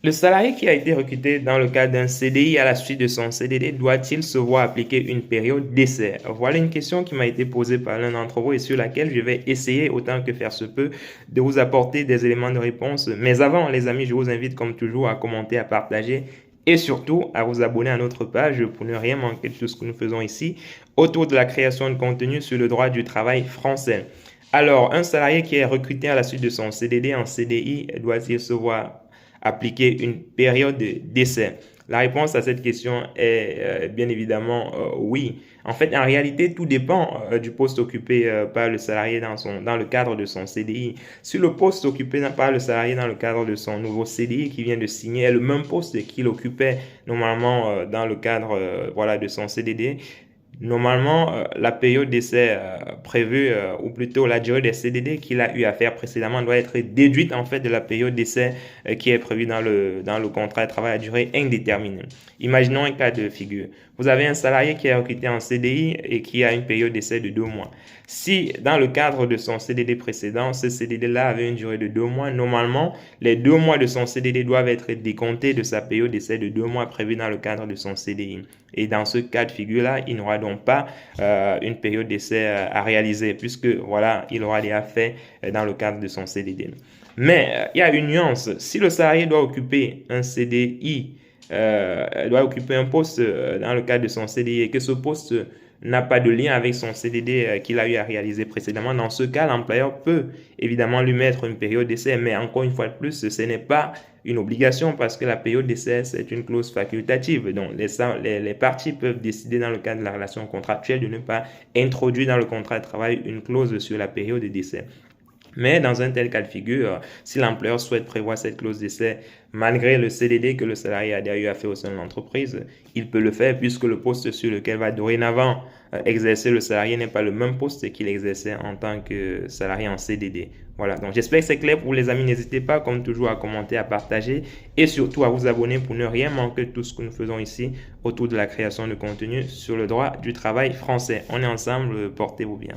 Le salarié qui a été recruté dans le cadre d'un CDI à la suite de son CDD doit-il se voir appliquer une période d'essai? Voilà une question qui m'a été posée par l'un d'entre vous et sur laquelle je vais essayer autant que faire se peut de vous apporter des éléments de réponse. Mais avant, les amis, je vous invite comme toujours à commenter, à partager et surtout à vous abonner à notre page pour ne rien manquer de tout ce que nous faisons ici autour de la création de contenu sur le droit du travail français. Alors, un salarié qui est recruté à la suite de son CDD en CDI doit-il se voir appliquer une période d'essai? La réponse à cette question est bien évidemment oui. En fait, en réalité, tout dépend du poste occupé par le salarié dans le cadre de son CDI. Si le poste occupé par le salarié dans le cadre de son nouveau CDI qui vient de signer est le même poste qu'il occupait normalement dans le cadre voilà, de son CDD, normalement, la période d'essai prévue, ou plutôt la durée des CDD qu'il a eu à faire précédemment doit être déduite en fait de la période d'essai qui est prévue dans le contrat de travail à durée indéterminée. Imaginons un cas de figure. Vous avez un salarié qui est recruté en CDI et qui a une période d'essai de 2 mois. Si dans le cadre de son CDD précédent, ce CDD-là avait une durée de 2 mois, normalement, les 2 mois de son CDD doivent être décomptés de sa période d'essai de 2 mois prévue dans le cadre de son CDI. Et dans ce cas de figure-là, il n'aura donc pas une période d'essai à réaliser puisque voilà, il aura déjà fait dans le cadre de son CDD. Mais il y a une nuance. Si le salarié doit occuper un CDI, doit occuper un poste dans le cadre de son CDI et que ce poste n'a pas de lien avec son CDD qu'il a eu à réaliser précédemment, dans ce cas, l'employeur peut évidemment lui mettre une période d'essai, mais encore une fois de plus, ce n'est pas une obligation parce que la période d'essai, c'est une clause facultative. Donc, les parties peuvent décider dans le cadre de la relation contractuelle de ne pas introduire dans le contrat de travail une clause sur la période d'essai. Mais dans un tel cas de figure, si l'employeur souhaite prévoir cette clause d'essai malgré le CDD que le salarié a déjà eu à faire au sein de l'entreprise, il peut le faire puisque le poste sur lequel va dorénavant exercer le salarié n'est pas le même poste qu'il exerçait en tant que salarié en CDD. Voilà, donc j'espère que c'est clair pour les amis. N'hésitez pas comme toujours à commenter, à partager et surtout à vous abonner pour ne rien manquer de tout ce que nous faisons ici autour de la création de contenu sur le droit du travail français. On est ensemble, portez-vous bien.